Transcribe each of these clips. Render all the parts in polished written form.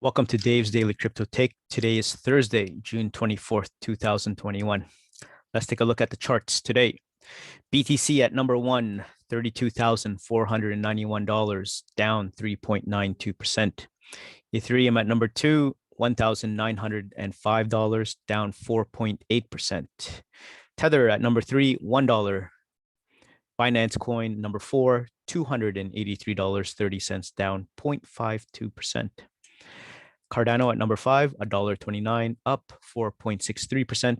Welcome to Dave's Daily Crypto Take. Today is Thursday, June 24th, 2021. Let's take a look at the charts today. BTC at number one, $32,491, down 3.92%. Ethereum at number two, $1,905, down 4.8%. Tether at number three, $1. Binance Coin number four, $283.30, down 0.52%. Cardano at number five, $1.29, up 4.63%.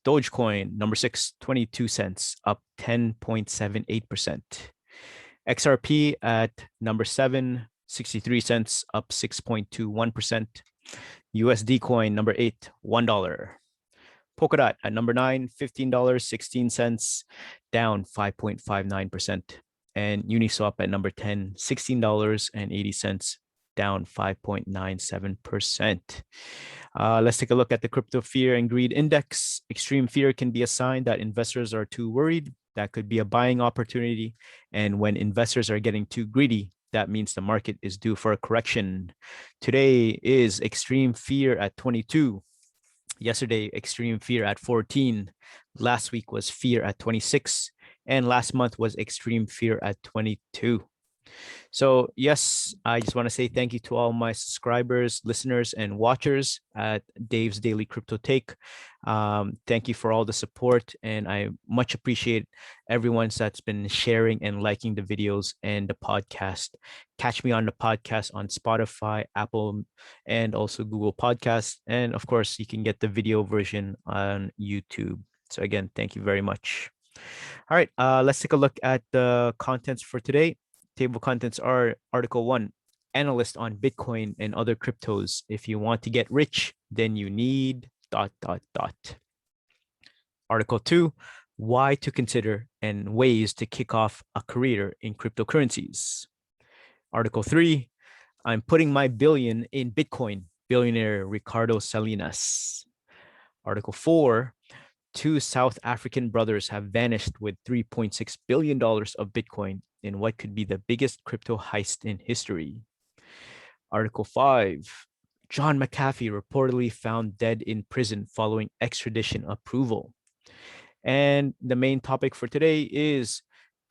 Dogecoin number six, 22 cents, up 10.78%. XRP at number seven, 63 cents, up 6.21%. USD coin number eight, $1. Polkadot at number nine, $15.16, down 5.59%. And Uniswap at number 10, $16.80, down 5.97%. Let's take a look at the crypto fear and greed index. Extreme fear can be a sign that investors are too worried. That could be a buying opportunity. And when investors are getting too greedy, that means the market is due for a correction. Today is extreme fear at 22. Yesterday, extreme fear at 14. Last week was fear at 26. And last month was extreme fear at 22. So yes, I just want to say thank you to all my subscribers, listeners, and watchers at Dave's Daily Crypto Take. Thank you for all the support, and I much appreciate everyone that's been sharing and liking the videos and the podcast. Catch me on the podcast on Spotify, Apple, and also Google Podcasts. And of course, you can get the video version on YouTube. So again, thank you very much. All right, let's take a look at the contents for today. Table contents are Article 1, Analyst on Bitcoin and other cryptos. If you want to get rich, then you need ... Article 2, why to consider and ways to kick off a career in cryptocurrencies. Article 3, I'm putting my billion in Bitcoin, billionaire Ricardo Salinas. Article 4, two South African brothers have vanished with $3.6 billion of Bitcoin in what could be the biggest crypto heist in history. Article 5, John McAfee reportedly found dead in prison following extradition approval. And the main topic for today is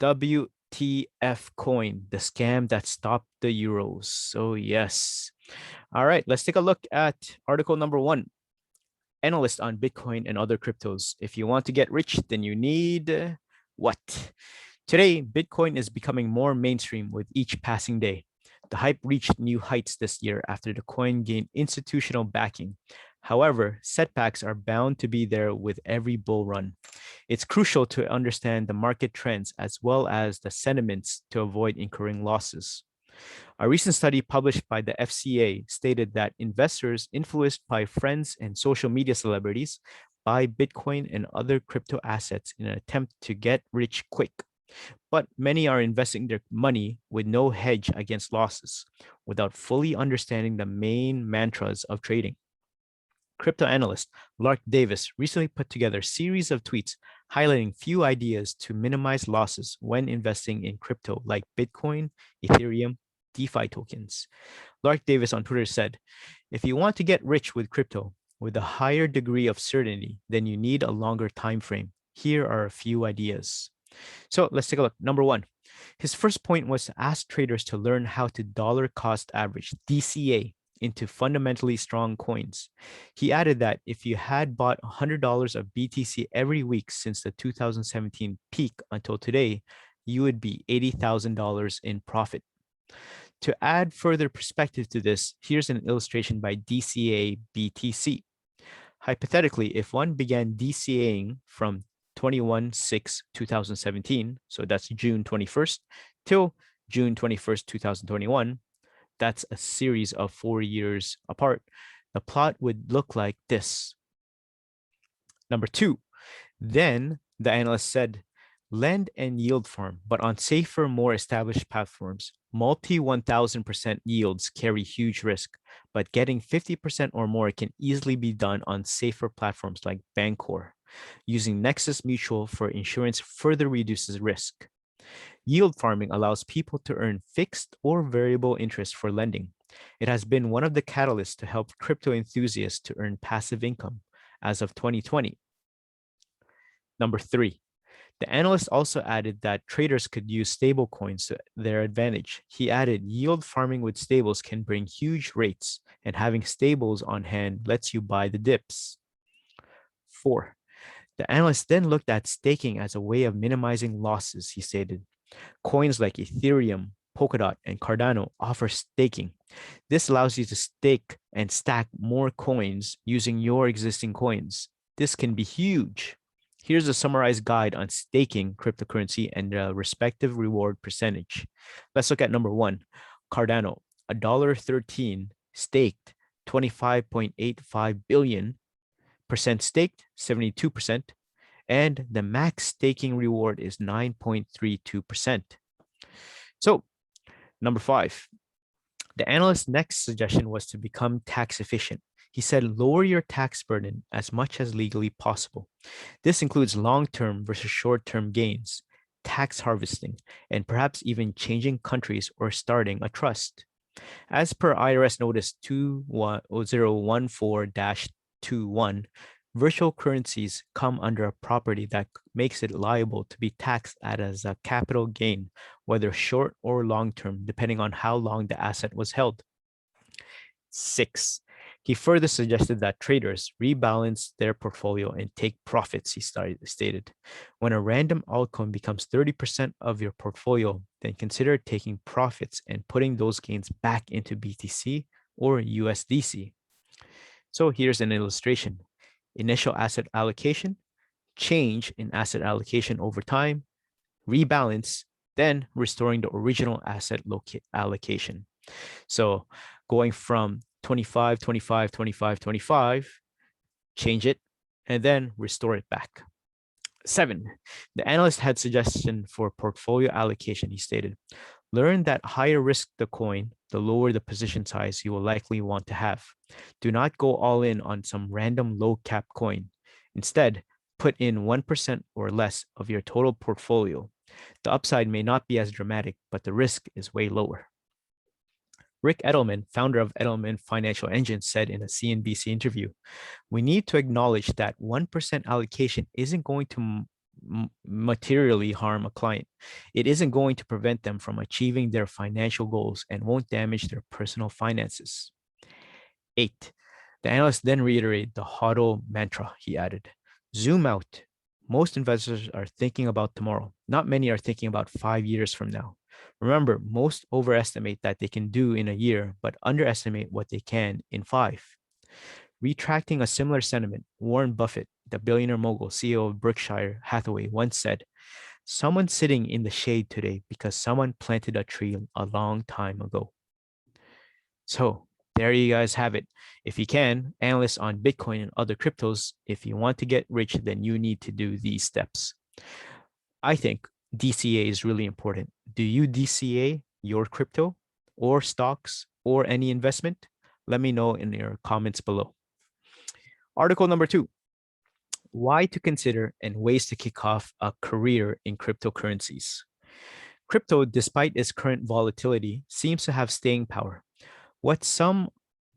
WTF coin, the scam that stopped the euros. So yes. All right, let's take a look at article number 1. Analyst on Bitcoin and other cryptos. If you want to get rich, then you need what? Today, Bitcoin is becoming more mainstream with each passing day. The hype reached new heights this year after the coin gained institutional backing. However, setbacks are bound to be there with every bull run. It's crucial to understand the market trends as well as the sentiments to avoid incurring losses. A recent study published by the FCA stated that investors influenced by friends and social media celebrities buy Bitcoin and other crypto assets in an attempt to get rich quick. But many are investing their money with no hedge against losses, without fully understanding the main mantras of trading. Crypto analyst Lark Davis recently put together a series of tweets highlighting few ideas to minimize losses when investing in crypto like Bitcoin, Ethereum, DeFi tokens. Lark Davis on Twitter said, if you want to get rich with crypto with a higher degree of certainty, then you need a longer time frame. Here are a few ideas. So let's take a look. Number 1, his first point was to ask traders to learn how to dollar cost average, DCA, into fundamentally strong coins. He added that if you had bought $100 of BTC every week since the 2017 peak until today, you would be $80,000 in profit. To add further perspective to this, here's an illustration by DCA BTC. Hypothetically, if one began DCAing from 21/6/2017, so that's June 21st, till June 21st, 2021, that's a series of 4 years apart, the plot would look like this. Number 2, then the analyst said, lend and yield farm, but on safer, more established platforms. Multi 1000% yields carry huge risk, but getting 50% or more can easily be done on safer platforms like Bancor. Using Nexus Mutual for insurance further reduces risk. Yield farming allows people to earn fixed or variable interest for lending. It has been one of the catalysts to help crypto enthusiasts to earn passive income as of 2020. Number 3, the analyst also added that traders could use stable coins to their advantage. He added yield farming with stables can bring huge rates, and having stables on hand lets you buy the dips. 4, the analyst then looked at staking as a way of minimizing losses, he stated. Coins like Ethereum, Polkadot, and Cardano offer staking. This allows you to stake and stack more coins using your existing coins. This can be huge. Here's a summarized guide on staking cryptocurrency and the respective reward percentage. Let's look at number 1, Cardano, $1.13 staked, 25.85 billion, percent staked, 72%, and the max staking reward is 9.32%. So, number 5, the analyst's next suggestion was to become tax efficient. He said, lower your tax burden as much as legally possible. This includes long-term versus short-term gains, tax harvesting, and perhaps even changing countries or starting a trust. As per IRS Notice 2014-21, virtual currencies come under a property that makes it liable to be taxed as a capital gain, whether short or long-term, depending on how long the asset was held. 6, he further suggested that traders rebalance their portfolio and take profits, he stated. When a random altcoin becomes 30% of your portfolio, then consider taking profits and putting those gains back into BTC or USDC. So here's an illustration. Initial asset allocation, change in asset allocation over time, rebalance, then restoring the original asset allocation. So going from 25, 25, 25, 25, change it, and then restore it back. 7, the analyst had suggestion for portfolio allocation. He stated, learn that higher risk the coin, the lower the position size you will likely want to have. Do not go all in on some random low cap coin. Instead, put in 1% or less of your total portfolio. The upside may not be as dramatic, but the risk is way lower. Rick Edelman, founder of Edelman Financial Engine, said in a CNBC interview, we need to acknowledge that 1% allocation isn't going to materially harm a client. It isn't going to prevent them from achieving their financial goals and won't damage their personal finances. 8, the analyst then reiterated the HODL mantra. He added, zoom out. Most investors are thinking about tomorrow. Not many are thinking about 5 years from now. Remember, most overestimate that they can do in a year, but underestimate what they can in 5. Retracting a similar sentiment, Warren Buffett, the billionaire mogul, CEO of Berkshire Hathaway, once said, someone's sitting in the shade today because someone planted a tree a long time ago. So there you guys have it. If you can, analysts on Bitcoin and other cryptos, if you want to get rich, then you need to do these steps. I think DCA is really important. Do you DCA your crypto or stocks or any investment? Let me know in your comments below. Article number 2, why to consider and ways to kick off a career in cryptocurrencies. Crypto, despite its current volatility, seems to have staying power. What some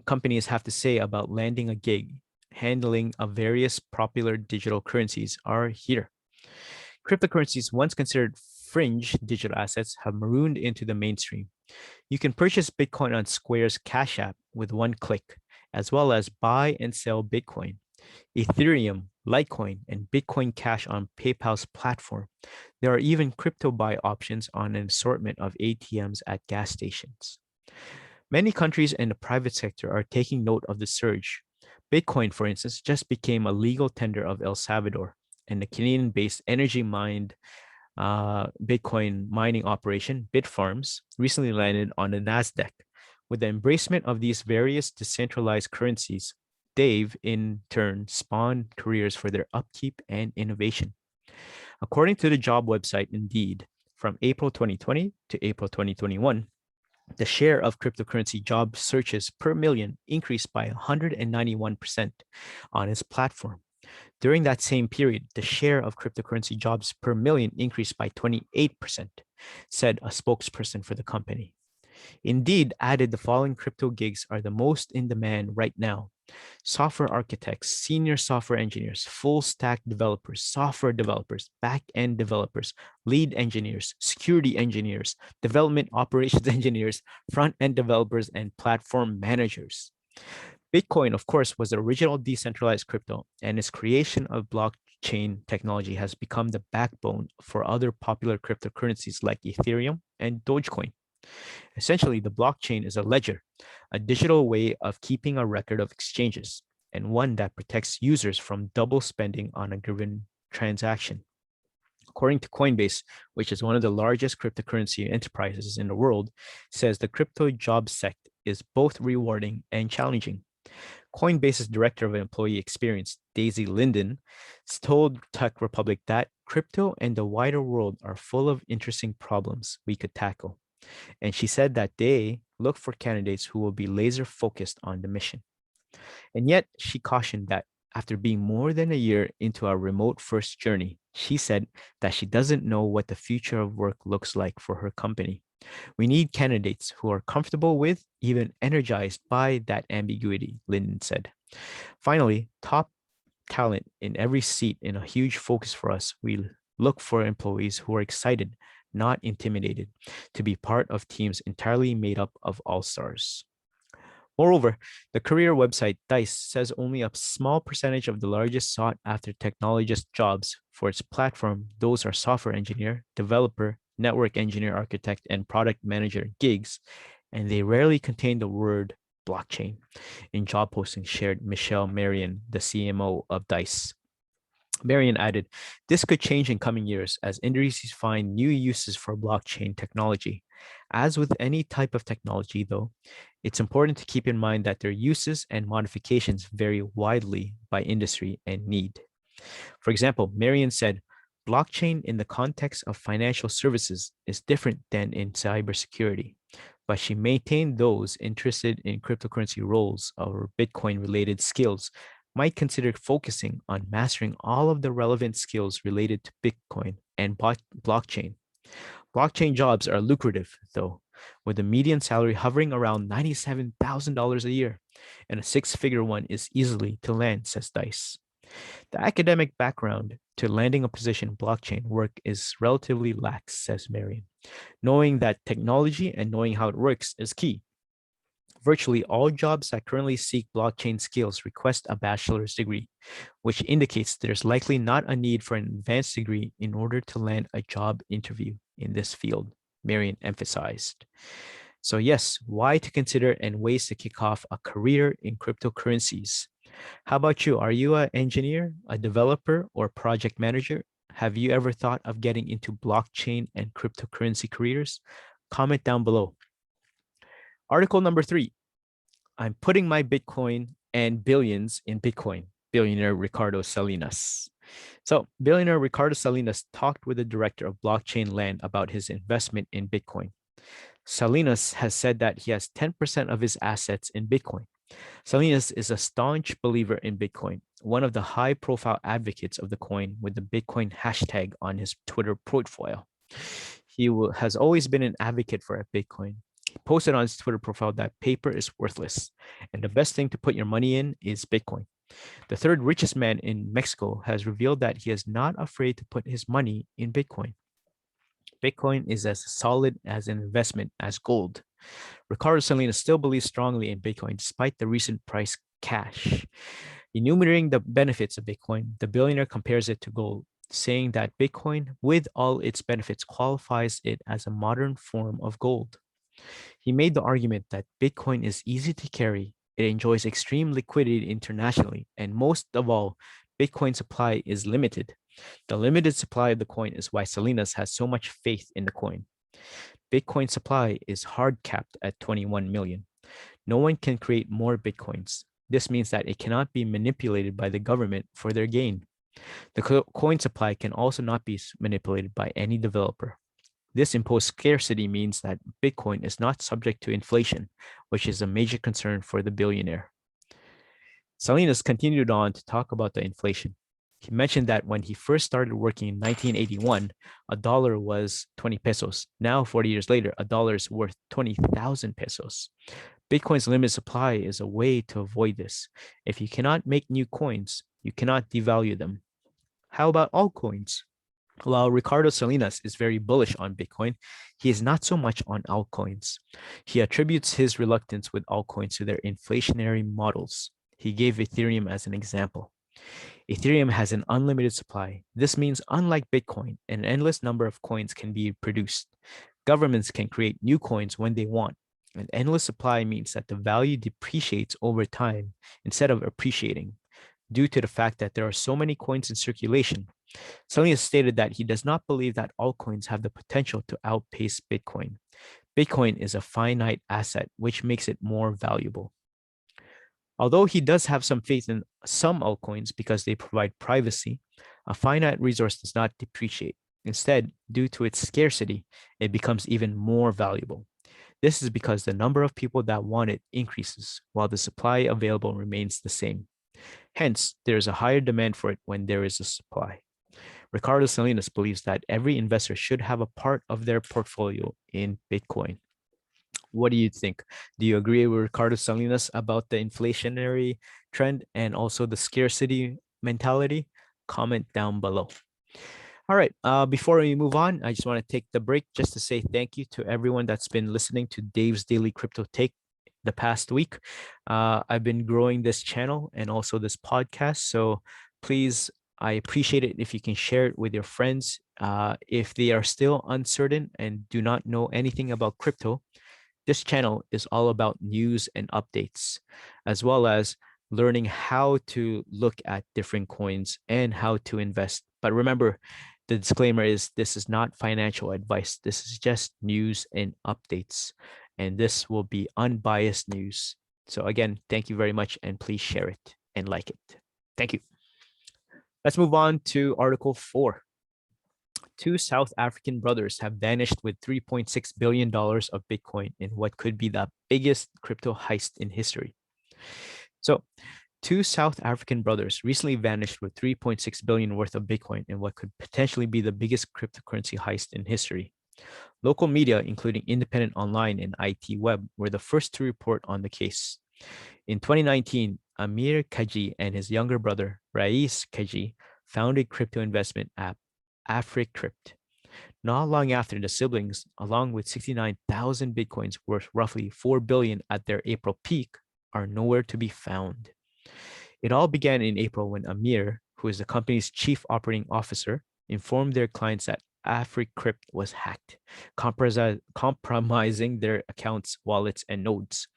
companies have to say about landing a gig, handling of various popular digital currencies are here. Cryptocurrencies, once considered fringe digital assets, have marooned into the mainstream. You can purchase Bitcoin on Square's Cash App with one click, as well as buy and sell Bitcoin, Ethereum, Litecoin, and Bitcoin Cash on PayPal's platform. There are even crypto buy options on an assortment of ATMs at gas stations. Many countries in the private sector are taking note of the surge. Bitcoin, for instance, just became a legal tender of El Salvador, and the Canadian-based energy-mined Bitcoin mining operation, Bitfarms, recently landed on the NASDAQ. With the embracement of these various decentralized currencies, they've in turn spawned careers for their upkeep and innovation. According to the job website Indeed, from April 2020 to April 2021, the share of cryptocurrency job searches per million increased by 191% on its platform. During that same period, the share of cryptocurrency jobs per million increased by 28%, said a spokesperson for the company. Indeed added the following crypto gigs are the most in demand right now: software architects, senior software engineers, full stack developers, software developers, back end developers, lead engineers, security engineers, development operations engineers, front end developers, and platform managers. Bitcoin, of course, was the original decentralized crypto, and its creation of blockchain technology has become the backbone for other popular cryptocurrencies like Ethereum and Dogecoin. Essentially, the blockchain is a ledger, a digital way of keeping a record of exchanges, and one that protects users from double spending on a given transaction. According to Coinbase, which is one of the largest cryptocurrency enterprises in the world, says the crypto job sect is both rewarding and challenging. Coinbase's director of employee experience, Daisy Linden, told Tech Republic that crypto and the wider world are full of interesting problems we could tackle. And she said that they look for candidates who will be laser focused on the mission. And yet, she cautioned that after being more than a year into our remote first journey, she said that she doesn't know what the future of work looks like for her company. We need candidates who are comfortable with, even energized by that ambiguity, Linden said. Finally, top talent in every seat in a huge focus for us. We look for employees who are excited, not intimidated, to be part of teams entirely made up of all stars. Moreover, the career website Dice says only a small percentage of the largest sought after technologist jobs for its platform, those are software engineer, developer, network engineer, architect, and product manager gigs, and they rarely contain the word blockchain. In job postings shared Michelle Marion, the CMO of Dice. Marion added, this could change in coming years as industries find new uses for blockchain technology. As with any type of technology, though, it's important to keep in mind that their uses and modifications vary widely by industry and need. For example, Marion said, blockchain in the context of financial services is different than in cybersecurity, but she maintained those interested in cryptocurrency roles or Bitcoin related skills might consider focusing on mastering all of the relevant skills related to Bitcoin and blockchain. Blockchain jobs are lucrative, though, with the median salary hovering around $97,000 a year, and a six-figure one is easily to land, says Dice. The academic background to landing a position in blockchain work is relatively lax, says Marion. Knowing that technology and knowing how it works is key. Virtually all jobs that currently seek blockchain skills request a bachelor's degree, which indicates there's likely not a need for an advanced degree in order to land a job interview in this field, Marion emphasized. So yes, why to consider and ways to kick off a career in cryptocurrencies. How about you? Are you an engineer, a developer, or project manager? Have you ever thought of getting into blockchain and cryptocurrency careers? Comment down below. Article number 3, I'm putting my Bitcoin and billions in Bitcoin, billionaire Ricardo Salinas. So, billionaire Ricardo Salinas talked with the director of Blockchain Land about his investment in Bitcoin. Salinas has said that he has 10% of his assets in Bitcoin. Salinas is a staunch believer in Bitcoin, one of the high profile advocates of the coin with the Bitcoin hashtag on his Twitter profile. He has always been an advocate for Bitcoin. He posted on his Twitter profile that paper is worthless, and the best thing to put your money in is Bitcoin. The third richest man in Mexico has revealed that he is not afraid to put his money in Bitcoin. Bitcoin is as solid as an investment as gold. Ricardo Salinas still believes strongly in Bitcoin despite the recent price crash. Enumerating the benefits of Bitcoin, the billionaire compares it to gold, saying that Bitcoin, with all its benefits, qualifies it as a modern form of gold. He made the argument that Bitcoin is easy to carry, it enjoys extreme liquidity internationally, and most of all, Bitcoin supply is limited. The limited supply of the coin is why Salinas has so much faith in the coin. Bitcoin supply is hard capped at 21 million. No one can create more Bitcoins. This means that it cannot be manipulated by the government for their gain. The coin supply can also not be manipulated by any developer. This imposed scarcity means that Bitcoin is not subject to inflation, which is a major concern for the billionaire. Salinas continued on to talk about the inflation. He mentioned that when he first started working in 1981, a dollar was 20 pesos. Now, 40 years later, a dollar is worth 20,000 pesos. Bitcoin's limited supply is a way to avoid this. If you cannot make new coins, you cannot devalue them. How about altcoins? While Ricardo Salinas is very bullish on Bitcoin, he is not so much on altcoins. He attributes his reluctance with altcoins to their inflationary models. He gave Ethereum as an example. Ethereum has an unlimited supply. This means, unlike Bitcoin, an endless number of coins can be produced. Governments can create new coins when they want. An endless supply means that the value depreciates over time instead of appreciating, due to the fact that there are so many coins in circulation. Salinas stated that he does not believe that altcoins have the potential to outpace Bitcoin. Bitcoin is a finite asset, which makes it more valuable. Although he does have some faith in some altcoins because they provide privacy, a finite resource does not depreciate. Instead, due to its scarcity, it becomes even more valuable. This is because the number of people that want it increases, while the supply available remains the same. Hence, there is a higher demand for it when there is a supply. Ricardo Salinas believes that every investor should have a part of their portfolio in Bitcoin. What do you think? Do you agree with Ricardo Salinas about the inflationary trend and also the scarcity mentality? Comment down below. All right. Before we move on, I just want to take the break just to say thank you to everyone that's been listening to Dave's Daily Crypto Take the past week. I've been growing this channel and also this podcast. So please, I appreciate it if you can share it with your friends. If they are still uncertain and do not know anything about crypto, this channel is all about news and updates, as well as learning how to look at different coins and how to invest. But remember, the disclaimer is this is not financial advice. This is just news and updates. And this will be unbiased news. So again, thank you very much, and please share it and like it. Thank you. Let's move on to Article 4. Two South African brothers have vanished with $3.6 billion of Bitcoin in what could be the biggest crypto heist in history. So, two South African brothers recently vanished with 3.6 billion worth of Bitcoin in what could potentially be the biggest cryptocurrency heist in history. Local media, including Independent Online and IT Web, were the first to report on the case. In 2019, Amir Kaji and his younger brother, Rais Kaji, founded crypto investment app AfriCrypt. Not long after, the siblings, along with 69,000 Bitcoins worth roughly 4 billion at their April peak, are nowhere to be found. It all began in April when Amir, who is the company's chief operating officer, informed their clients that AfriCrypt was hacked, compromising their accounts, wallets, and nodes.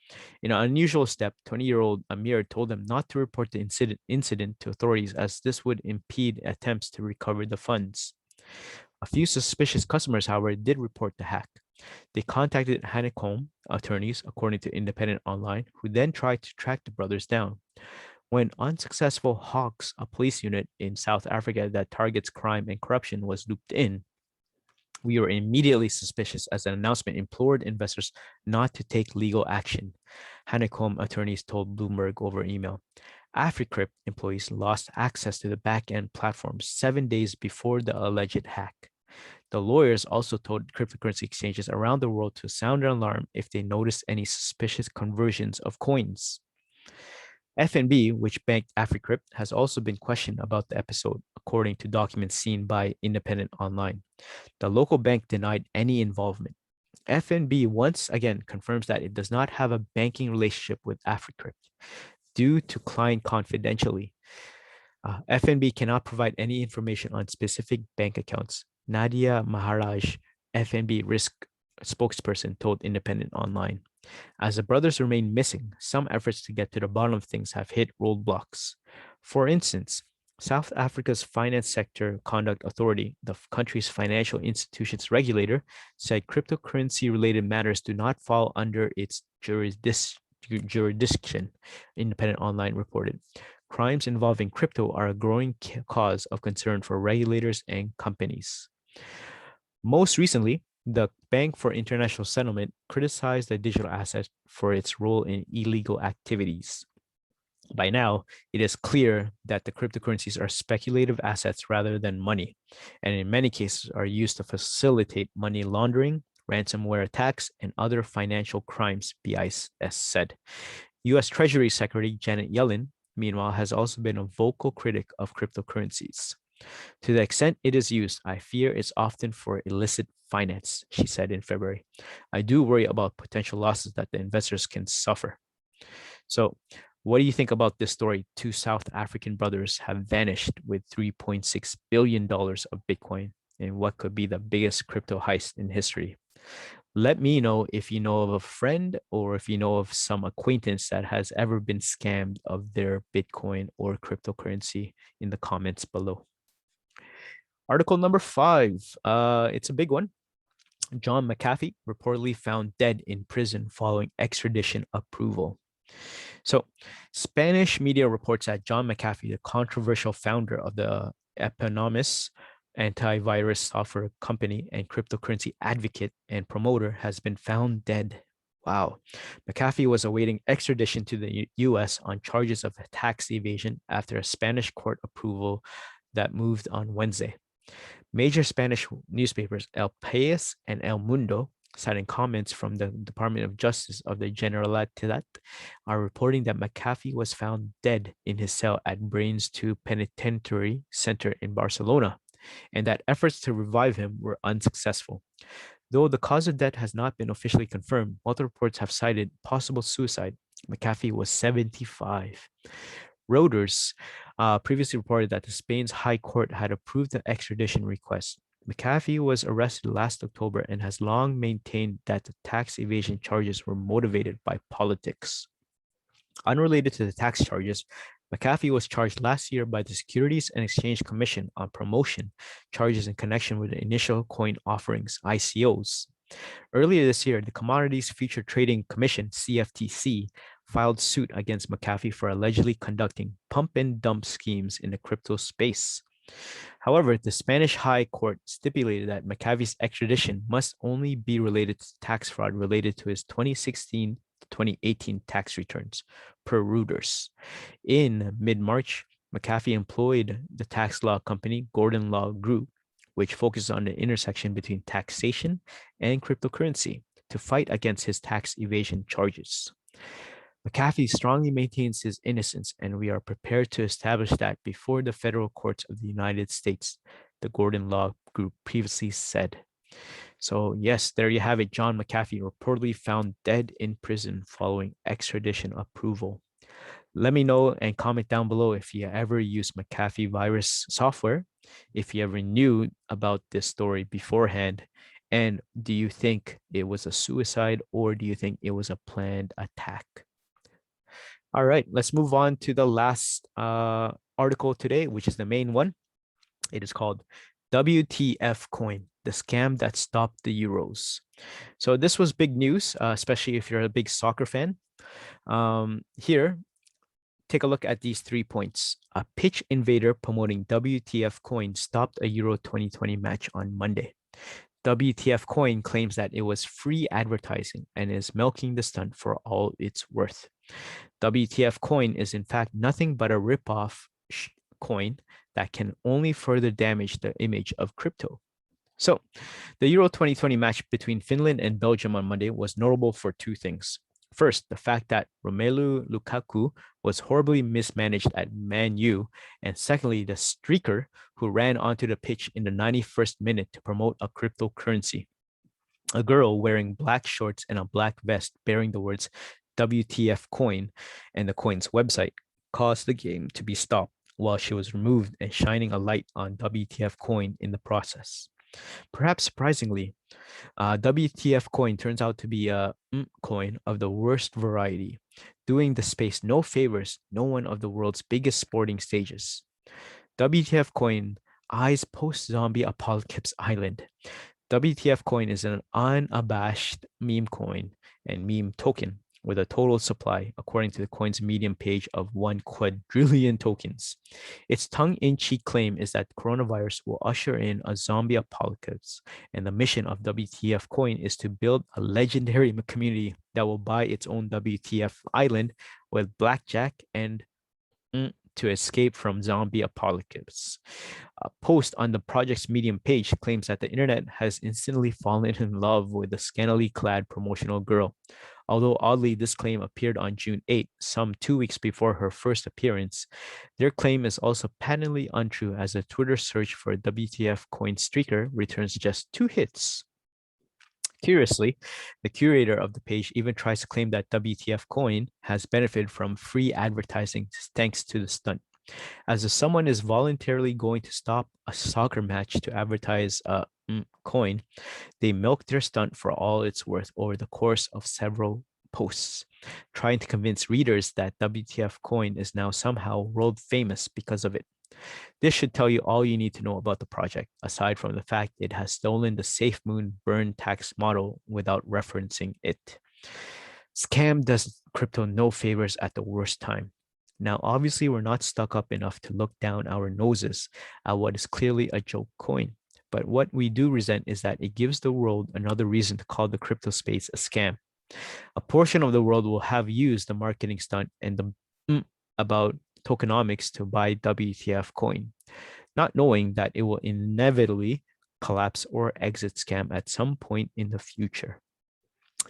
In an unusual step, 20-year-old Amir told them not to report the incident to authorities as this would impede attempts to recover the funds. A few suspicious customers, however, did report the hack. They contacted Honeycomb attorneys, according to Independent Online, who then tried to track the brothers down. When unsuccessful, Hawks, a police unit in South Africa that targets crime and corruption, was looped in, we were immediately suspicious as an announcement implored investors not to take legal action, Honeycomb attorneys told Bloomberg over email. AfriCrypt employees lost access to the back-end platform 7 days before the alleged hack. The lawyers also told cryptocurrency exchanges around the world to sound an alarm if they noticed any suspicious conversions of coins. FNB, which banked AfriCrypt, has also been questioned about the episode, according to documents seen by Independent Online. The local bank denied any involvement. FNB once again confirms that it does not have a banking relationship with AfriCrypt due to client confidentiality. FNB cannot provide any information on specific bank accounts. Nadia Maharaj, FNB risk spokesperson, told Independent Online. As the brothers remain missing, some efforts to get to the bottom of things have hit roadblocks. For instance, South Africa's Finance Sector Conduct Authority, the country's financial institutions regulator, said cryptocurrency-related matters do not fall under its jurisdiction, Independent Online reported. Crimes involving crypto are a growing cause of concern for regulators and companies. Most recently, the Bank for International Settlement criticized the digital asset for its role in illegal activities. By now, it is clear that the cryptocurrencies are speculative assets rather than money, and in many cases are used to facilitate money laundering, ransomware attacks, and other financial crimes, BIS said. US Treasury Secretary Janet Yellen, meanwhile, has also been a vocal critic of cryptocurrencies. To the extent it is used, I fear it's often for illicit finance, she said in February. I do worry about potential losses that the investors can suffer. So, what do you think about this story? Two South African brothers have vanished with $3.6 billion of Bitcoin in what could be the biggest crypto heist in history. Let me know if you know of a friend or if you know of some acquaintance that has ever been scammed of their Bitcoin or cryptocurrency in the comments below. Article number 5. It's a big one. John McAfee reportedly found dead in prison following extradition approval. So, Spanish media reports that John McAfee, the controversial founder of the eponymous antivirus software company and cryptocurrency advocate and promoter, has been found dead. Wow. McAfee was awaiting extradition to the US on charges of tax evasion after a Spanish court approval that moved on Wednesday. Major Spanish newspapers El País and El Mundo, citing comments from the Department of Justice of the Generalitat, are reporting that McAfee was found dead in his cell at Brains 2 Penitentiary Center in Barcelona, and that efforts to revive him were unsuccessful. Though the cause of death has not been officially confirmed, multiple reports have cited possible suicide. McAfee was 75. Reuters previously reported that the Spain's High Court had approved the extradition request. McAfee was arrested last October and has long maintained that the tax evasion charges were motivated by politics. Unrelated to the tax charges, McAfee was charged last year by the Securities and Exchange Commission on promotion charges in connection with the initial coin offerings, ICOs. Earlier this year, the Commodities Future Trading Commission, CFTC, filed suit against McAfee for allegedly conducting pump and dump schemes in the crypto space. However, the Spanish High Court stipulated that McAfee's extradition must only be related to tax fraud related to his 2016 to 2018 tax returns, per Reuters. In mid-March, McAfee employed the tax law company Gordon Law Group, which focuses on the intersection between taxation and cryptocurrency, to fight against his tax evasion charges. McAfee strongly maintains his innocence, and we are prepared to establish that before the federal courts of the United States, the Gordon Law Group previously said. So, yes, there you have it. John McAfee reportedly found dead in prison following extradition approval. Let me know and comment down below if you ever used McAfee virus software, if you ever knew about this story beforehand, and do you think it was a suicide or do you think it was a planned attack? All right, let's move on to the last article today, which is the main one. It is called WTF Coin, the scam that stopped the Euros. So this was big news, especially if you're a big soccer fan. Here, take a look at these 3 points. A pitch invader promoting WTF Coin stopped a Euro 2020 match on Monday. WTF Coin claims that it was free advertising and is milking the stunt for all it's worth. WTF Coin is in fact nothing but a ripoff coin that can only further damage the image of crypto. So, the Euro 2020 match between Finland and Belgium on Monday was notable for 2 things. First, the fact that Romelu Lukaku was horribly mismanaged at Man U, and secondly, the streaker who ran onto the pitch in the 91st minute to promote a cryptocurrency. A girl wearing black shorts and a black vest bearing the words WTF Coin and the coin's website caused the game to be stopped while she was removed and shining a light on WTF Coin in the process. Perhaps surprisingly, WTF Coin turns out to be a coin of the worst variety, doing the space no favors, no one of the world's biggest sporting stages. WTF Coin eyes post-zombie apocalypse island. WTF Coin is an unabashed meme coin and meme token with a total supply, according to the coin's Medium page, of 1 quadrillion tokens. Its tongue-in-cheek claim is that coronavirus will usher in a zombie apocalypse, and the mission of WTF Coin is to build a legendary community that will buy its own WTF island with blackjack and to escape from zombie apocalypse. A post on the project's Medium page claims that the internet has instantly fallen in love with the scantily clad promotional girl. Although oddly, this claim appeared on June 8, some 2 weeks before her first appearance, their claim is also patently untrue as a Twitter search for WTF coin streaker returns just 2 hits. Curiously, the curator of the page even tries to claim that WTF coin has benefited from free advertising thanks to the stunt. As if someone is voluntarily going to stop a soccer match to advertise a coin, they milk their stunt for all it's worth over the course of several posts, trying to convince readers that WTF coin is now somehow world famous because of it. This should tell you all you need to know about the project, aside from the fact it has stolen the SafeMoon burn tax model without referencing it. Scam does crypto no favors at the worst time. Now, obviously, we're not stuck up enough to look down our noses at what is clearly a joke coin. But what we do resent is that it gives the world another reason to call the crypto space a scam. A portion of the world will have used the marketing stunt and the about tokenomics to buy WTF coin, not knowing that it will inevitably collapse or exit scam at some point in the future.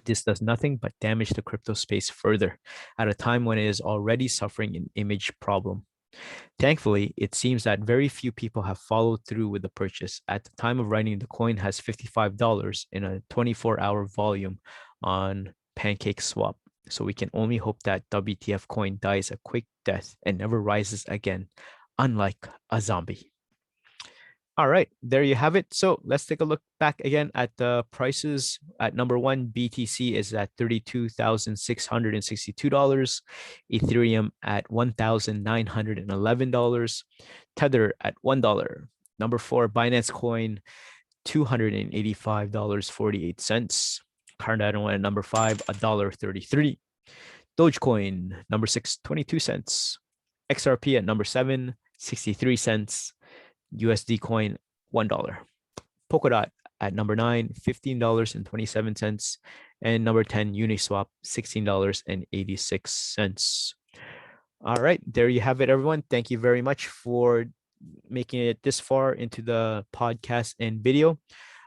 This does nothing but damage the crypto space further at a time when it is already suffering an image problem. Thankfully, it seems that very few people have followed through with the purchase. At the time of writing, the coin has $55 in a 24-hour volume on PancakeSwap. So we can only hope that WTF coin dies a quick death and never rises again, unlike a zombie. All right, there you have it. So let's take a look back again at the prices. At number one, BTC is at $32,662, Ethereum at $1,911, Tether at $1. Number four, Binance Coin, $285.48. Cardano at number five, $1.33. Dogecoin, number six, 22 cents. XRP at number seven, 63 cents. USD coin, $1. Polkadot at number 9, $15.27. And number 10, Uniswap, $16.86. All right, there you have it, everyone. Thank you very much for making it this far into the podcast and video.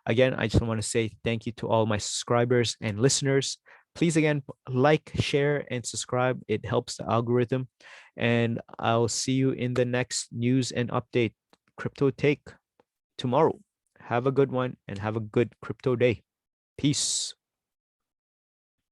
Again, I just want to say thank you to all my subscribers and listeners. Please, again, like, share, and subscribe. It helps the algorithm. And I'll see you in the next news and update crypto take tomorrow. Have a good one and have a good crypto day. Peace.